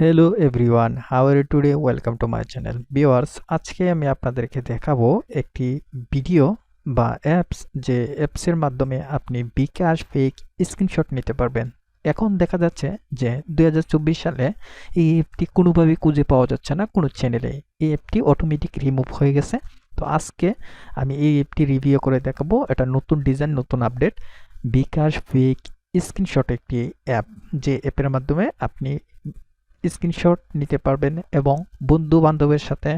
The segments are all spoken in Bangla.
Hello everyone, how are you today? Welcome to my channel. Viewers, আজকে আমি আপনাদেরকে দেখাবো একটি ভিডিও বা অ্যাপস, যে অ্যাপসের মাধ্যমে আপনি বিকাশ ফেক স্ক্রিনশট নিতে পারবেন। এখন দেখা যাচ্ছে যে 2024 সালে এই অ্যাপটি কোনোভাবেই খুঁজে পাওয়া যাচ্ছে না কোনো চ্যানেলে। এই অ্যাপটি অটোমেটিক রিমুভ হয়ে গেছে। তো আজকে আমি এই অ্যাপটি রিভিউ করে দেখাবো। এটা নতুন ডিজাইন, নতুন আপডেট, বিকাশ ফেক স্ক্রিনশট একটি অ্যাপ, যে অ্যাপের মাধ্যমে আপনি স্ক্রিনশট নিতে পারবেন এবং বন্ধু বান্ধবের সাথে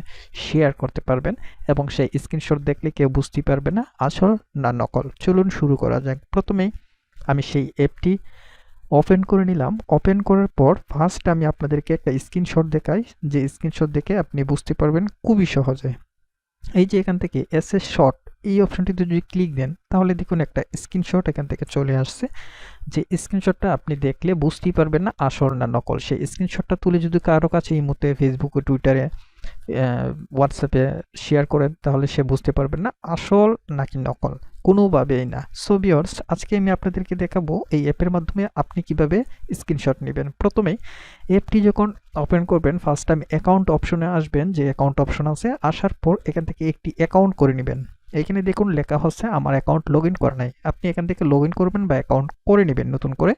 শেয়ার করতে পারবেন, এবং সেই স্ক্রিনশট দেখলে কেউ বুঝতে পারবে না আসল না নকল। চলুন শুরু করা যাক। প্রথমেই আমি সেই অ্যাপটি ওপেন করে নিলাম। ওপেন করার পর ফার্স্ট আমি আপনাদেরকে একটা স্ক্রিনশট দেখাই, যে স্ক্রিনশট দেখে আপনি বুঝতে পারবেন খুবই সহজে। এই যে এখান থেকে এসএস শট, এই অপশনটিতে যদি ক্লিক দেন তাহলে দেখুন একটা স্ক্রিনশট এখান থেকে চলে আসছে। যে স্ক্রিনশটটা আপনি দেখলে বুঝতেই পারবেন না আসল না নকল। সেই স্ক্রিনশটটা তুলে যদি কারো কাছে এই মুহূর্তে ফেসবুকে, টুইটারে, হোয়াটসঅ্যাপে শেয়ার করেন তাহলে সে বুঝতে পারবেন না আসল নাকি নকল, কোনোভাবেই না। সো ভিউয়ার্স, আজকে আমি আপনাদেরকে দেখাবো এই অ্যাপের মাধ্যমে আপনি কিভাবে স্ক্রিনশট নেবেন। প্রথমেই অ্যাপটি যখন ওপেন করবেন ফার্স্ট টাইম অ্যাকাউন্ট অপশনে আসবেন, যে অ্যাকাউন্ট অপশন আছে, আসার পর এখান থেকে একটি অ্যাকাউন্ট করে নেবেন। এখানে দেখুন লেখা হচ্ছে আমার অ্যাকাউন্ট লগ ইন করা নাই। আপনি এখান থেকে লগ ইন করবেন বা অ্যাকাউন্ট করে নেবেন নতুন করে।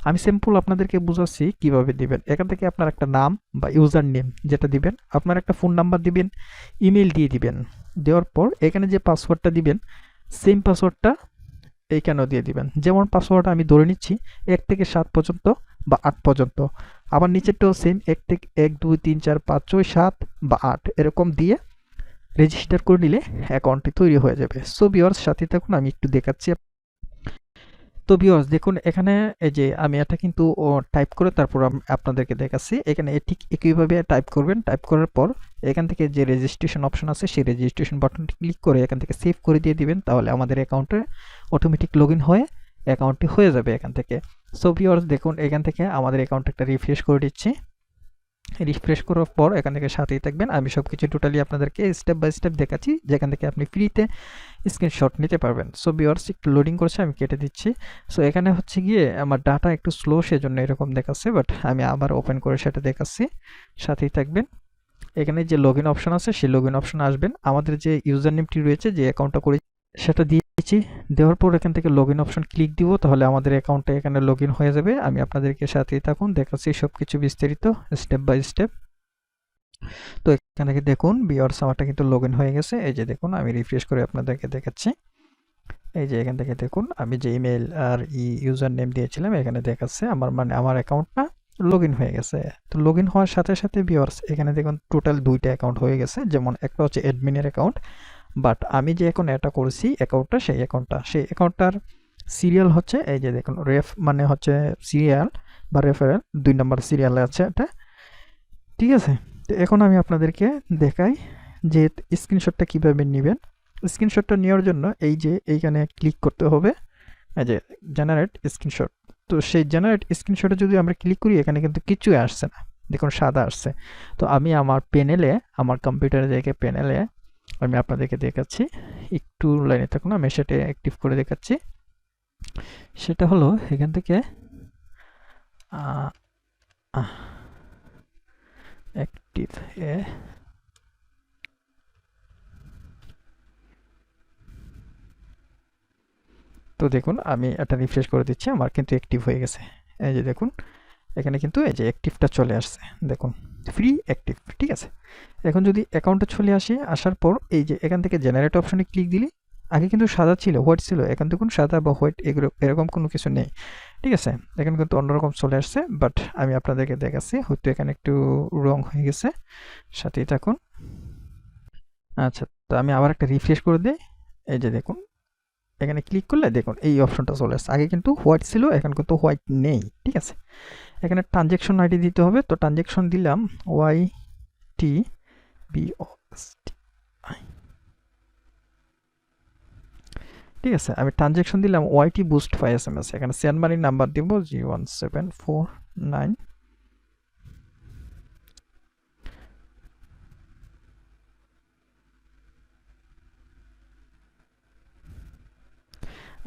আমি সিম্পল আপনাদেরকে বুঝাচ্ছি কিভাবে দিবেন। এখান থেকে আপনার একটা নাম বা ইউজার নেম যেটা দিবেন, আপনার একটা ফোন নাম্বার দিবেন, ইমেল দিয়ে দিবেন। দেওয়ার পর এখানে যে পাসওয়ার্ডটা দিবেন সেম পাসওয়ার্ডটা এইখানেও দিয়ে দিবেন। যেমন পাসওয়ার্ড আমি ধরে নিচ্ছি 1 থেকে 7 পর্যন্ত বা 8 পর্যন্ত। আবার নিচেরটাও সেম 1 থেকে 1 2 3 4 5 6 7 বা 8 এরকম দিয়ে রেজিস্টার করে নিলে অ্যাকাউন্টটি তৈরি হয়ে যাবে। সো ভিউয়ার্স, সাথে থাকুন, আমি একটু দেখাচ্ছি। তো ভিউয়ার্স দেখুন, এখানে এই যে আমি এটা কিন্তু টাইপ করে তারপর আপনাদেরকে দেখাচ্ছি। এখানে ঠিক একইভাবে টাইপ করবেন। টাইপ করার পর এখান থেকে যে রেজিস্ট্রেশন অপশন আছে সেই রেজিস্ট্রেশন বাটনটি ক্লিক করে এখান থেকে সেভ করে দিয়ে দিবেন। তাহলে আমাদের অ্যাকাউন্টে অটোমেটিক লগ ইন হয়ে অ্যাকাউন্টটি হয়ে যাবে এখান থেকে। সো ভিউয়ার্স দেখুন, এখান থেকে আমাদের অ্যাকাউন্টটা একটা রিফ্রেশ করে দিচ্ছি। রিফ্রেশ করার পর এখান থেকে সাথেই থাকবেন। আমি সব কিছু টোটালি আপনাদেরকে স্টেপ বাই স্টেপ দেখাচ্ছি, যেখান থেকে আপনি ফ্রিতে স্ক্রিনশট নিতে পারবেন। সো ভিউয়ার্স, একটু লোডিং করছে, আমি কেটে দিচ্ছি। সো এখানে হচ্ছে গিয়ে আমার ডাটা একটু স্লো, সেজন্য এরকম দেখাচ্ছে, বাট আমি আবার ওপেন করে সেটা দেখাচ্ছি। সাথেই থাকবেন। এখানে যে লগ ইন অপশন আছে সেই লগ ইন অপশনে আসবেন। আমাদের যে ইউজার নেমটি রয়েছে, যে অ্যাকাউন্টটা করে সেটা দিয়েছি। দেওয়ার পর এখান থেকে লগ ইন অপশন ক্লিক দিব, তাহলে আমাদের অ্যাকাউন্টে এখানে লগ ইন হয়ে যাবে। আমি আপনাদেরকে সাথেই থাকুন, দেখাচ্ছি সব কিছু বিস্তারিত স্টেপ বাই স্টেপ। তো এখান থেকে দেখুন ভিউয়ার্স, আমারটা কিন্তু লগ ইন হয়ে গেছে। এই যে দেখুন, আমি রিফ্রেশ করে আপনাদেরকে দেখাচ্ছি। এই যে এখান থেকে দেখুন, আমি যে ইমেল আর ইউজার নেম দিয়েছিলাম এখানে দেখাচ্ছে আমার, মানে আমার অ্যাকাউন্টটা লগ ইন হয়ে গেছে। তো লগ ইন হওয়ার সাথে সাথে ভিউয়ার্স এখানে দেখুন টোটাল 2টা অ্যাকাউন্ট হয়ে গেছে। যেমন একটা হচ্ছে অ্যাডমিনের অ্যাকাউন্ট, বাট আমি যে এখন এটা করেছি অ্যাকাউন্টটা, সেই অ্যাকাউন্টটার সিরিয়াল হচ্ছে এই যে দেখুন, রেফ মানে হচ্ছে সিরিয়াল বা রেফারেল 2 নম্বর সিরিয়ালে আছে এটা। ঠিক আছে? তো এখন আমি আপনাদেরকে দেখাই যে স্ক্রিনশটটা কিভাবে নেবেন। স্ক্রিনশটটা নেওয়ার জন্য এই যে এইখানে ক্লিক করতে হবে, এই যে জেনারেট স্ক্রিনশট। তো সেই জেনারেট স্ক্রিনশটে যদি আমরা ক্লিক করি এখানে কিন্তু কিছুই আসছে না, দেখুন সাদা আসছে। তো আমি আমার প্যানেলে, আমার কম্পিউটারে দেখে প্যানেলে আমি আপনাদেরকে দেখাচ্ছি। একটু লাইনে থাকুন, আমি সেটা অ্যাক্টিভ করে দেখাচ্ছি। সেটা হলো এখান থেকে অ্যাক্টিভ এ, তো দেখুন আমি এটা রিফ্রেশ করে দিচ্ছি, আমার কিন্তু অ্যাক্টিভ হয়ে গেছে। এই যে দেখুন এখানে কিন্তু এই যে অ্যাক্টিভটা চলে আসছে, দেখুন ফ্রি অ্যাক্টিভ। ঠিক আছে? এখন যদি অ্যাকাউন্টে চলে আসি, আসার পর এই যে এখান থেকে জেনারেট অপশনে ক্লিক দিলে, আগে কিন্তু সাদা ছিল, হোয়াইট ছিল, এখন দেখুন সাদা বা হোয়াইট এগুলো এরকম কোনো কিছু নেই। ঠিক আছে? এখানে কিন্তু অন্যরকম চলে আসছে, বাট আমি আপনাদেরকে দেখাচ্ছি, হয়তো এখানে একটু রং হয়ে গেছে। সাথেই থাকুন। আচ্ছা, তো আমি আবার একটা রিফ্রেশ করে দিই। এই যে দেখুন, এখানে ক্লিক করলে দেখুন এই অপশনটা চলে আসছে। আগে কিন্তু হোয়াইট ছিল, এখন কিন্তু হোয়াইট নেই। ঠিক আছে? এখানে ট্রানজ্যাকশন আইডি দিতে হবে। তো ট্রানজ্যাকশন দিলাম YTBOST। ঠিক আছে? আমি ট্রানজ্যাকশন দিলাম ওয়াইটি বুস্ট 5 SMS। এখানে সেন্ড মানির নাম্বার দিব G1749।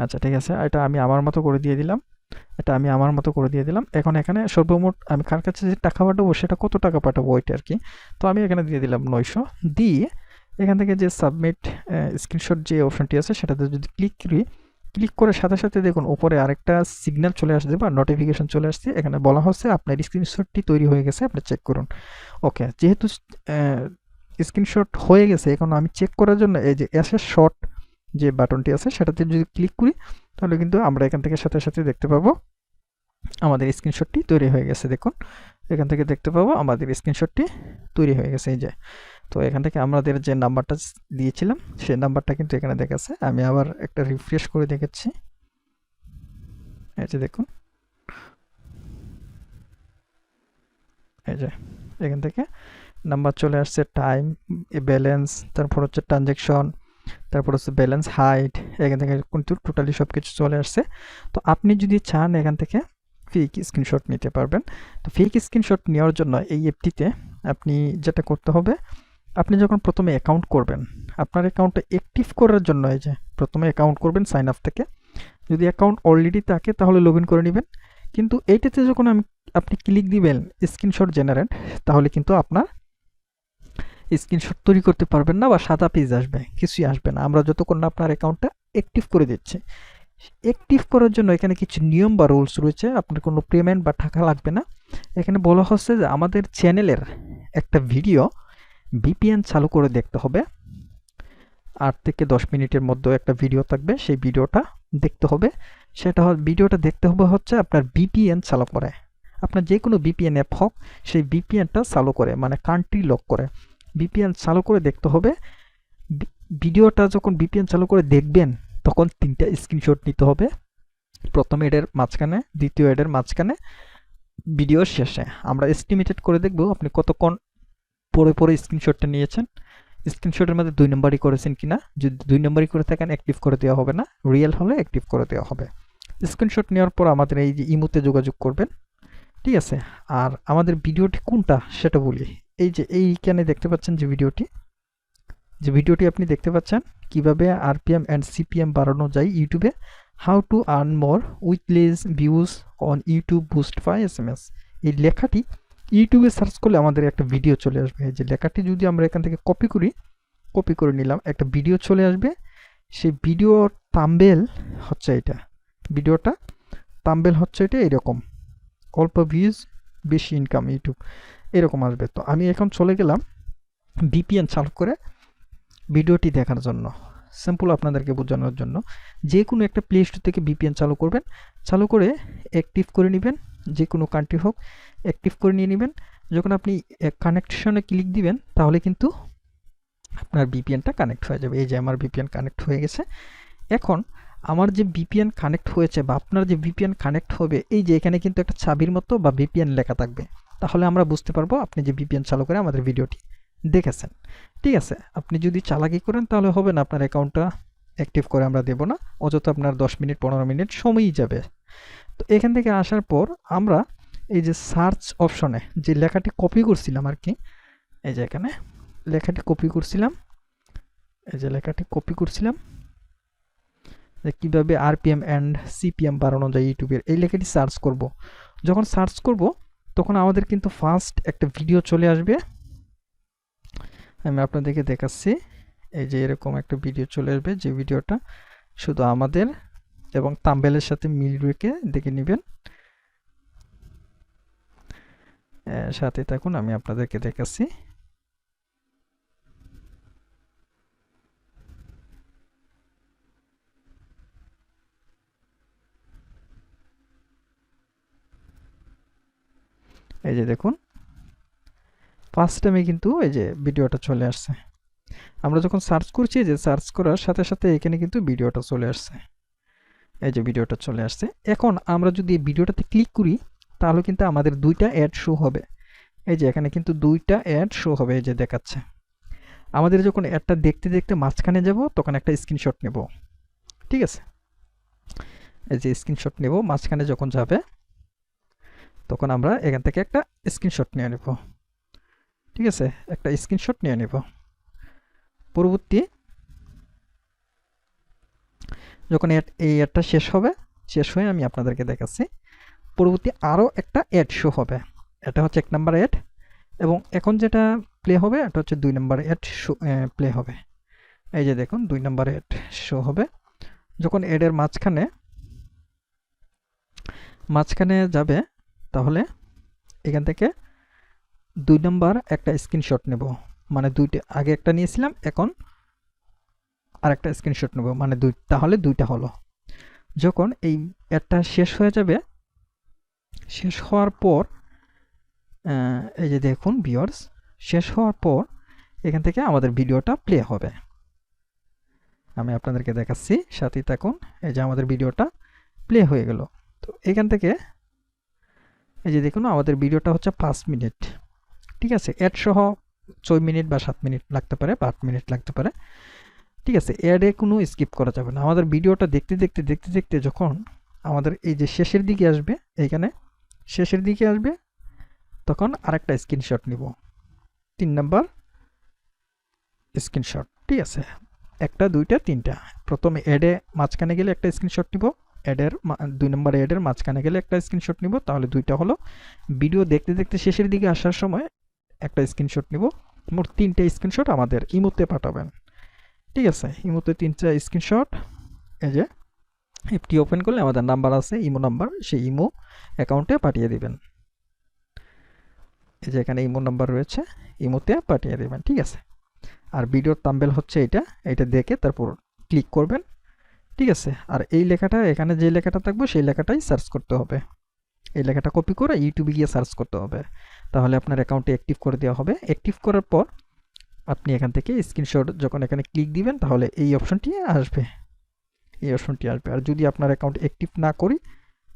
আচ্ছা ঠিক আছে, এটা আমি আমার মতো করে দিয়ে দিলাম। এটা আমি আমার মতো করে দিয়ে দিলাম। এখন এখানে সর্বমোট আমি কার কাছে যে টাকা পাঠাবো সেটা কত টাকা পাঠাবো ওইটা আর কি। তো আমি এখানে দিয়ে দিলাম 900 দিয়ে এখান থেকে যে সাবমিট স্ক্রিনশট যে অপশনটি আছে সেটাতে যদি ক্লিক করি, ক্লিক করে সাথে সাথে দেখুন উপরে আরেকটা সিগন্যাল চলে আসছে বা নোটিফিকেশন চলে আসছে। এখানে বলা হচ্ছে আপনার স্ক্রিনশটটি তৈরি হয়ে গেছে, আপনি চেক করুন। ওকে, যেহেতু স্ক্রিনশট হয়ে গেছে, এখন আমি চেক করার জন্য এই যে অ্যাসেস শট যে বাটনটি আছে সেটাতে যদি ক্লিক করি তাহলে কিন্তু আমরা এখান থেকে সাথে সাথে দেখতে পাবো আমাদের স্ক্রিনশটটি তৈরি হয়ে গেছে। দেখুন এখান থেকে দেখতে পাবো আমাদের স্ক্রিনশটটি তৈরি হয়ে গেছে। এই যে, তো এখান থেকে আমাদের যে নাম্বারটা দিয়েছিলাম সেই নাম্বারটা কিন্তু এখানে দেখাচ্ছে। আমি আবার একটা রিফ্রেশ করে দেখাচ্ছি। এই যে দেখুন, এই যে এখান থেকে নাম্বার চলে আসছে, টাইম, ব্যালেন্স, তারপর হচ্ছে ট্রানজ্যাকশন, তারপর হচ্ছে ব্যালেন্স, হাইট, এখান থেকে কিন্তু টোটালি সব কিছু চলে আসছে। তো আপনি যদি চান এখান থেকে ফেক স্ক্রিনশট নিতে পারবেন। তো ফেক স্ক্রিনশট নেওয়ার জন্য এই অ্যাপটিতে আপনি যেটা করতে হবে, আপনি যখন প্রথমে অ্যাকাউন্ট করবেন, আপনার অ্যাকাউন্টটা অ্যাক্টিভ করার জন্য এই যে প্রথমে অ্যাকাউন্ট করবেন সাইন আপ থেকে। যদি অ্যাকাউন্ট অলরেডি থাকে তাহলে লগ ইন করে নেবেন। কিন্তু এইটাতে যখন আপনি ক্লিক দিবেন স্ক্রিনশট জেনারেট, তাহলে কিন্তু আপনার স্ক্রিনশট তৈরি করতে পারবেন না বা সাদা পেজ আসবে, কিছুই আসবে না। আমরা যতক্ষণ না আপনার অ্যাকাউন্টটা অ্যাক্টিভ করে দিচ্ছি। অ্যাক্টিভ করার জন্য এখানে কিছু নিয়ম বা রুলস রয়েছে। আপনার কোনো পেমেন্ট বা টাকা লাগবে না। এখানে বলা হচ্ছে যে আমাদের চ্যানেলের একটা ভিডিও ভিপিএন চালু করে দেখতে হবে। 8 থেকে 10 মিনিটের মধ্যে একটা ভিডিও থাকবে, সেই ভিডিওটা দেখতে হবে। সেটা ভিডিওটা দেখতে হবে হচ্ছে আপনার ভিপিএন চালু করে। আপনার যে কোনো ভিপিএন অ্যাপ হোক, সেই ভিপিএনটা চালু করে, মানে কান্ট্রি লক করে ভিপিএন চালু করে দেখতে হবে। ভিডিওটা যখন ভিপিএন চালু করে দেখবেন তখন 3টা স্ক্রিনশট নিতে হবে। প্রথম এডের মাঝখানে, দ্বিতীয় এডের মাঝখানে, ভিডিও শেষে। আমরা এস্টিমেটেড করে দেখব আপনি কতক্ষণ পরে স্ক্রিনশটটা নিয়েছেন। স্ক্রিনশটের মধ্যে 2 নম্বরই করেছেন কিনা। যদি 2 নম্বরই করে থাকেন অ্যাক্টিভ করে দেওয়া হবে না, রিয়েল হলে অ্যাক্টিভ করে দেওয়া হবে। স্ক্রিনশট নেওয়ার পর আমাদের এই যে ইমোতে যোগাযোগ করবেন, ঠিক আছে। আর আমাদের ভিডিওটি কোনটা সেটা বলি। এই যে এইখানে দেখতে পাচ্ছেন যে ভিডিওটি আপনি দেখতে পাচ্ছেন, কিভাবে আরপিএম অ্যান্ড সিপিএম বাড়ানো যায় ইউটিউবে, how to earn more with less views on YouTube boost by SMS। এই লেখাটি ইউটিউবে সার্চ করলে আমাদের একটা ভিডিও চলে আসবে। এই যে লেখাটি যদি আমরা এখান থেকে কপি করে নিলাম, একটা ভিডিও চলে আসবে। সেই ভিডিওর থাম্বনেল হচ্ছে এটা, ভিডিওটা থাম্বনেল হচ্ছে এটা, এরকম অল্প ভিউজ বেশি ইনকাম ইউটিউব, এরকম আসবে। তো আমি এখন চলে গেলাম ভিপিএন চালু করে ভিডিওটি দেখার জন্য, সিম্পল আপনাদেরকে বোঝানোর জন্য। যে কোনো একটা প্লে স্টোর থেকে ভিপিএন চালু করবেন, চালু করে অ্যাক্টিভ করে নেবেন, যে কোনো কান্ট্রি হোক অ্যাক্টিভ করে নিয়ে নেবেন। যখন আপনি কানেকশনে ক্লিক দিবেন তাহলে কিন্তু আপনার ভিপিএনটা কানেক্ট হয়ে যাবে। এই যে আমার ভিপিএন কানেক্ট হয়ে গেছে। এখন আমার যে ভিপিএন কানেক্ট হয়েছে বা আপনার যে ভিপিএন কানেক্ট হবে, এই যে এখানে কিন্তু একটা চাবির মতো বা ভিপিএন লেখা থাকবে। তাহলে আমরা বুঝতে পারবো আপনি যে ভিপিএন চালু করে আমাদের ভিডিওটি দেখেছেন। ঠিক আছে, আপনি যদি চালাকি করেন তাহলে হবে না, আপনার অ্যাকাউন্টটা অ্যাক্টিভ করে আমরা দেব না, অযথা আপনার 10 মিনিট 15 মিনিট সময়ই যাবে। তো এখান থেকে আসার পর আমরা এই যে সার্চ অপশনে যে লেখাটি কপি করছিলাম আর কি, এই যে এখানে লেখাটি কপি করছিলাম, এই যে লেখাটি কপি করছিলাম যে কীভাবে আরপিএম অ্যান্ড সিপিএম বাড়ানো যায় ইউটিউবের, এই লেখাটি সার্চ করব। যখন সার্চ করব তখন আমাদের কিন্তু ফার্স্ট একটা ভিডিও চলে আসবে। আমি আপনাদেরকে দেখাচ্ছি, এই যে এরকম একটা ভিডিও চলে আসবে, যে ভিডিওটা শুধু আমাদের এবং থাম্বনেলের সাথে মিল রেখে দেখে নেবেন। সাথে থাকুন, আমি আপনাদেরকে দেখাচ্ছি। এই যে দেখুন, ফার্স্ট টাইমে কিন্তু এই যে ভিডিওটা চলে আসছে। আমরা যখন সার্চ করছি, যে সার্চ করার সাথে সাথে এখানে কিন্তু ভিডিওটা চলে আসছে। এই যে ভিডিওটা চলে আসছে। এখন আমরা যদি এই ভিডিওটাতে ক্লিক করি তাহলে কিন্তু আমাদের 2টা অ্যাড শো হবে। এই যে এখানে কিন্তু 2টা অ্যাড শো হবে, এই যে দেখাচ্ছে। আমাদের যখন অ্যাডটা দেখতে দেখতে মাঝখানে যাব তখন একটা স্ক্রিনশট নেব, ঠিক আছে। এই যে স্ক্রিনশট নেব, মাঝখানে যখন যাবে তখন আমরা এখান থেকে একটা স্ক্রিনশট নিয়ে নেব, ঠিক আছে, একটা স্ক্রিনশট নিয়ে নেব। পরবর্তী যখন এই অ্যাডটা শেষ হয়ে আমি আপনাদেরকে দেখাচ্ছি। পরবর্তী আরও একটা অ্যাড শো হবে। এটা হচ্ছে 1 নাম্বার অ্যাড, এবং এখন যেটা প্লে হবে এটা হচ্ছে 2 নাম্বার অ্যাড শো প্লে হবে। এই যে দেখুন 2 নাম্বার অ্যাড শো হবে। যখন অ্যাডের মাঝখানে যাবে, তাহলে এখান থেকে 2 নাম্বার একটা স্ক্রিনশট নেব, মানে দুইটা আগে একটা নিয়েছিলাম, এখন আরেকটা স্ক্রিনশট নেব, মানে তাহলে দুইটা হলো। যখন এই অ্যাডটা শেষ হয়ে যাবে, শেষ হওয়ার পর এই যে দেখুন ভিউয়ার্স, শেষ হওয়ার পর এখান থেকে আমাদের ভিডিওটা প্লে হবে। আমি আপনাদেরকে দেখাচ্ছি, সাথেই থাকুন। এই যে আমাদের ভিডিওটা প্লে হয়ে গেল। তো এখান থেকে এই যে দেখুন আমাদের ভিডিওটা হচ্ছে 5 মিনিট, ঠিক আছে। অ্যাড সহ 6 মিনিট বা 7 মিনিট লাগতে পারে বা 8 মিনিট লাগতে পারে, ঠিক আছে। অ্যাডে কোনো স্কিপ করা যাবে না। আমাদের ভিডিওটা দেখতে দেখতে যখন আমাদের এই যে শেষের দিকে আসবে, এইখানে শেষের দিকে আসবে, তখন আরেকটা স্ক্রিনশট নিব, 3 নাম্বার স্ক্রিনশট, ঠিক আছে। একটা, দুইটা, তিনটা। প্রথমে অ্যাডে মাঝখানে গেলে একটা স্ক্রিনশট নিব, অ্যাডের 2 নাম্বার অ্যাডের মাঝখানে গেলে একটা স্ক্রিনশট নিব, তাহলে দুইটা হলো। ভিডিও দেখতে শেষের দিকে আসার সময় একটা স্ক্রিনশট নিব। মোট 3টে স্ক্রিনশট আমাদের ইমোতে পাঠাবেন, ঠিক আছে। ইমোতে 3টা স্ক্রিনশট, এই যে অ্যাপটি ওপেন করলে আমাদের নাম্বার আছে, ইমো নাম্বার, সেই ইমো অ্যাকাউন্টে পাঠিয়ে দিবেন। এই যে এখানে ইমো নাম্বার রয়েছে, ইমোতে পাঠিয়ে দেবেন, ঠিক আছে। আর ভিডিওর থাম্বনেল হচ্ছে এটা দেখে তারপর ক্লিক করবেন, ঠিক আছে। আর এই লেখাটা, এখানে যে লেখাটা থাকবে সেই লেখাটাই সার্চ করতে হবে। এই লেখাটা কপি করে ইউটিউবে গিয়ে সার্চ করতে হবে, তাহলে আপনার অ্যাকাউন্টে অ্যাক্টিভ করে দেওয়া হবে। অ্যাক্টিভ করার পর আপনি এখান থেকে স্ক্রিনশট যখন এখানে ক্লিক দিবেন, তাহলে এই অপশনটি আসবে, আর যদি আপনার অ্যাকাউন্ট অ্যাক্টিভ না করি,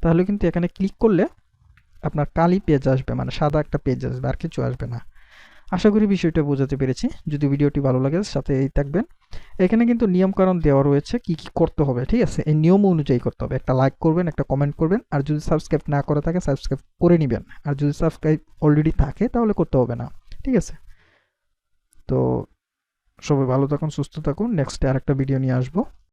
তাহলে কিন্তু এখানে ক্লিক করলে আপনার কালি পেজ আসবে, মানে সাদা একটা পেজ আসবে, আর কিছু আসবে না। আশা করি বিষয়টা বোঝাতে পেরেছি। যদি ভিডিওটি ভালো লাগে সাথেই থাকবেন। এখানে কিন্তু নিয়মকানুন দেওয়া রয়েছে কি করতে হবে, ঠিক আছে। এই নিয়ম অনুযায়ী করতে হবে। একটা লাইক করবেন, একটা কমেন্ট করবেন, আর যদি সাবস্ক্রাইব না করে থাকে সাবস্ক্রাইব করে নেবেন, আর যদি সাবস্ক্রাইব অলরেডি থাকে তাহলে করতে হবে না, ঠিক আছে। তো সবাই ভালো থাকুন, সুস্থ থাকুন। নেক্সটে আরেকটা ভিডিও নিয়ে আসবো।